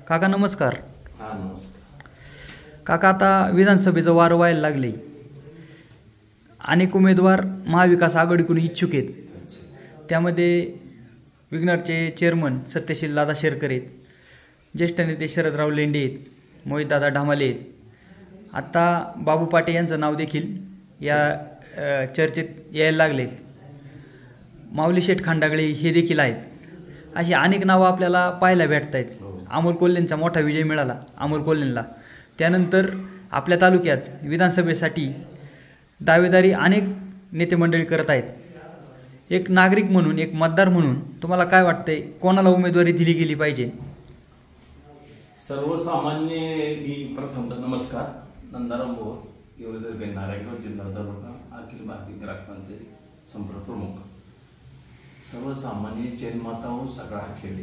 काका नमस्कार. हा नमस्कार. काका आता विधानसभेचं वारं व्हायला लागले. अनेक उमेदवार महाविकास आघाडीकडून इच्छुक आहेत. त्यामध्ये विग्नरचे चेअरमन सत्यशील दादा शेरकर आहेत, ज्येष्ठ नेते शरदराव लेंडे आहेत, मोहित दादा ढामाले आहेत. आता बाबू पाटे यांचं नाव देखील या चर्चेत यायला लागले. माऊली शेठ खंडागळे हे देखील आहेत. अशी अनेक नावं आपल्याला पाहायला भेटत आहेत. अमोल कोल्हेंचा मोठा विजय मिळाला अमोल कोल्हेंना. त्यानंतर आपल्या तालुक्यात विधानसभेसाठी दावेदारी अनेक नेते मंडळी करत आहेत. एक नागरिक म्हणून, एक मतदार म्हणून तुम्हाला काय वाटतंय, कोणाला उमेदवारी दिली गेली पाहिजे? सर्वसामान्य मी प्रथमतः नमस्कार. नंदाराम बोर, येवलेदर नारायणगाव जिल्हा तालुका, अखिल भारतीय ग्राहक पंचायत संपर्क प्रमुख. सर्वसामान्य जन्मातावर सगळा खेळ.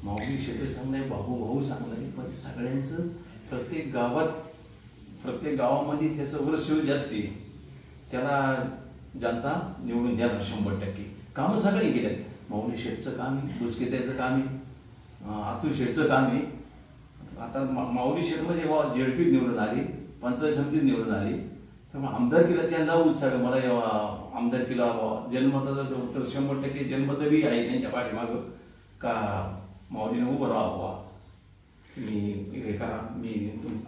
माऊली शेटे चांगलं आहे, बाबू भाऊ चांगलं आहे, पण सगळ्यांचं प्रत्येक गावामध्ये त्याचं वर्ष जास्त आहे. त्याला जनता निवडून द्यायला 100%. कामं सगळी केल्यात. माऊली शेठचं काम आहे, बुचकेत्याचं काम आहे, अतुल शेठचं काम आहे. आता माऊली शेठ म्हणजे जेडपीत निवडून आली, पंचायत समितीत निवडून आली, त्यामुळे आमदारकीला त्यांना उत्साह. मला आमदारकीला जन्मताचा 100% जन्मत बी आहे त्यांच्या पाठीमागं का माऊलीने उभं राहावा, तुम्ही हे करा,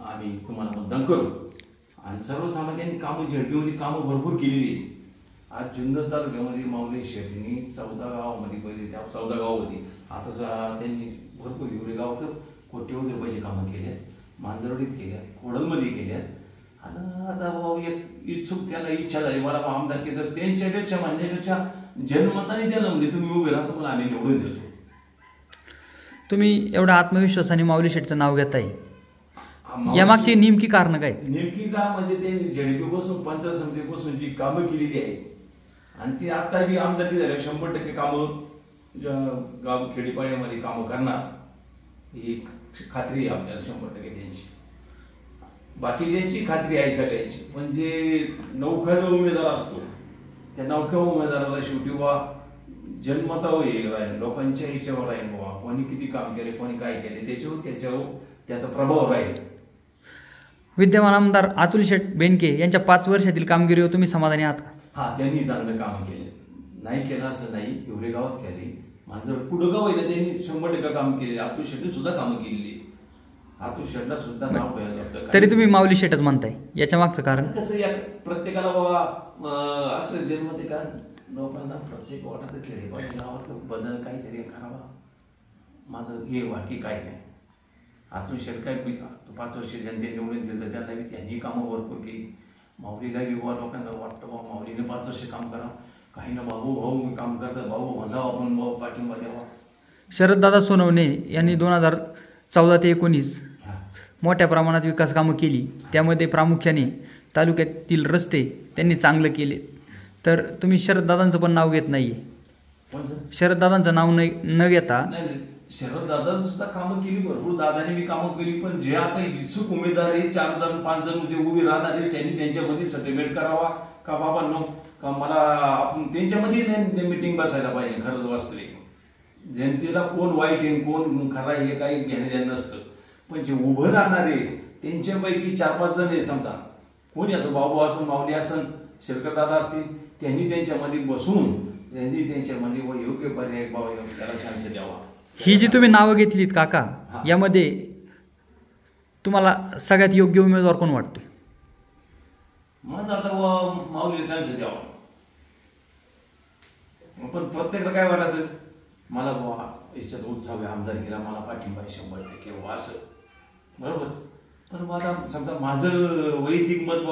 आम्ही तुम्हाला मतदान करू. आणि सर्वसामान्यांनी कामं झेडपीमध्ये कामं भरपूर केलेली. आज जुन्नर तालुक्यामध्ये माऊली शेठनी 14 गावामध्ये, पहिले त्या 14 गाव होती, आता त्यांनी भरपूर हिवरे गाव तर कोट्यवधी रुपयाची कामं केल्यात, मांजरवडीत केल्यात, कोडलमध्ये केल्यात. आणि आता एक इच्छुक त्याला इच्छा झाली मला आमदारकी, तर त्यांच्यापेक्षा म्हणण्यापेक्षा जन्मताने त्याला म्हणजे तुम्ही उभे राहा, तुम्हाला आम्ही निवडून देतो. तुम्ही एवढा आत्मविश्वासाने माऊली शेठचं नाव घेताय, यामागची नेमकी कारण काय? नेमकी का म्हणजे ते झेडपीपासून पंचायत समितीपासून जी कामं केलेली आहेत आणि ती आता बी आमदारकी झाल्या 100% कामं गाव खेडीपाड्यामध्ये कामं करणार ही खात्री आहे आपल्याला 100% त्यांची. बाकीच्यांची खात्री आहे सगळ्यांची. पण जे नौका उमेदवार असतो त्या नौक्या उमेदवाराला शेवटी जन्मतावर राहील, लोकांच्या ह्याच्यावर राहील, कोणी किती काम केले, कोणी काय केले, त्याच्यावर त्याचा प्रभाव राहील. विद्यमान आमदार अतुल शेठ बेनके यांच्या 5 वर्षातील कामगिरीवर तुम्ही समाधानी आहात का? हा, त्यांनी चांगलं कामं केले. नाही केलं असं नाही, हिवरे गावात केले, माझं कुठं गाव आहे त्यांनी 100% काम केलेले. अतुल शेठने सुद्धा कामं केलेली. अतुल शेठला सुद्धा नाव ठेवायचं. तरी तुम्ही माऊली शेठच म्हणताय, याच्या मागचं कारण कसं? या प्रत्येकाला बाबा असं जन्मते का लोकांना प्रत्येक वाटात खेडेपाडी गावात बदल काहीतरी करावा, माझं हे बाकी काही नाही. अतुल शेठ काय 5 वर्ष जनतेने निवडून दिलं तर त्यांना त्यांनी कामं भरपूर केली. माऊलीला विवाह लोकांना वाटतं बाबा माऊलीने 5 वर्ष काम करा, काही ना बाबू भाऊ काम करतात, बाबू म्हणावं आपण, बाबू पाठिंबा द्यावा. शरददादा सोनवणे यांनी 2014 ते 2019 मोठ्या प्रमाणात विकास कामं केली. त्यामध्ये प्रामुख्याने तालुक्यातील रस्ते त्यांनी चांगलं केले. तर तुम्ही शरददादांचं पण नाव घेत नाहीये. शरददादांचं नाव न घेता शरददादांनी सुद्धा कामं केली भरपूर, दादाने मी कामं केली. पण जे आता इच्छुक उमेदवार आहे 4 जण 5 जण जे उभे राहणार आहे त्यांनी त्यांच्यामध्ये सेटलमेंट करावा का बाबा नो का मला आपण त्यांच्यामध्ये मिटिंग बसायला पाहिजे. खरंच वास्तविक जनतेला कोण वाईट आहे कोण खरा हे काही घेणे देणं नसतं. पण जे उभं राहणारे त्यांच्यापैकी 4-5 जण आहेत, समजा कोणी असं बाबू असं माऊली असं शेरकर दादा असतील, त्यांनी त्यांच्यामध्ये बसून त्यांनी त्यांच्यामध्ये योग्य पर्याय बाबा त्याला चान्स द्यावा. ही जी तुम्ही नावं घेतलीत काका, यामध्ये तुम्हाला सगळ्यात योग्य उमेदवार कोण वाटतो? माझं आता माऊलीला चान्स द्यावा. पण प्रत्येकाला काय वाटत मला बाबा याच्यात उत्साह आमदारकीला मला पाठिंबा 100% असं बरोबर. पण मला समजा माझं वैयक्तिक मत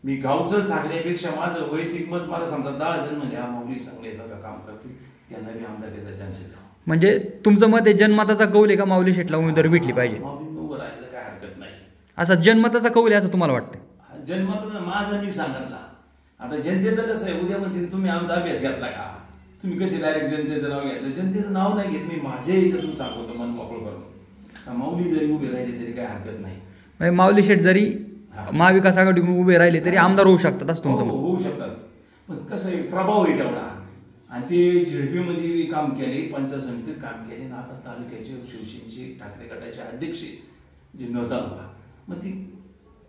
मी गावचं सांगण्यापेक्षा माझं वैयक्तिक मत मला समजा 10 जण म्हणजे हा माऊली चांगले काम करते त्यांना बी आमदारकीचा चान्स द्यावा. म्हणजे तुमचं मत आहे जनमताचा कौल आहे का माऊली शेठला उमेदवारी भेटली पाहिजे? उभं राहायला काय हरकत नाही. असा जनमताचा कौल आहे असं तुम्हाला वाटतं? जनमताचा माझं मी सांगितला. आता जनतेचं कसं आहे, उद्या म्हणते तुम्ही आमचा अभ्यास घेतला का, तुम्ही कसे डायरेक्ट जनतेचं नाव घेतलं. जनतेचं नाव नाही घेत मी, माझ्या ह्याच्यातून सांगतो मन मोकळं करून. माऊली जरी उभे राहिले तरी काय हरकत नाही. म्हणजे माऊली शेठ जरी महाविकास आघाडीकडून उभे राहिले तरी आमदार होऊ शकतात असं तुमचं? होऊ शकतात. पण कसं आहे प्रभाव आहे तेवढा आणि ते झेडपीमध्ये काम केले, पंचायत समितीत काम केले, आणि आता तालुक्याचे शिवसेनेचे ठाकरे गटाचे अध्यक्ष जे तालुका, मग ती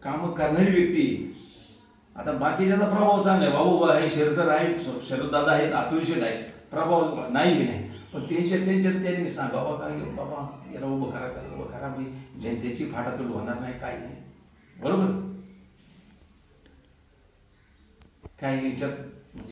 कामं करणारी व्यक्ती. आता बाकीच्याचा प्रभाव चांगला आहे, भाऊ आहे, शेरकर आहेत, शरददादा आहेत, अतुल शेठ आहेत, प्रभाव नाही नाही, पण त्यांच्यात त्यांनी सांगावं का बाबा याला उभं करा, त्याला उभं करा, मी जनतेची फाटातूट होणार नाही, काय नाही. बरोबर काय याच्यात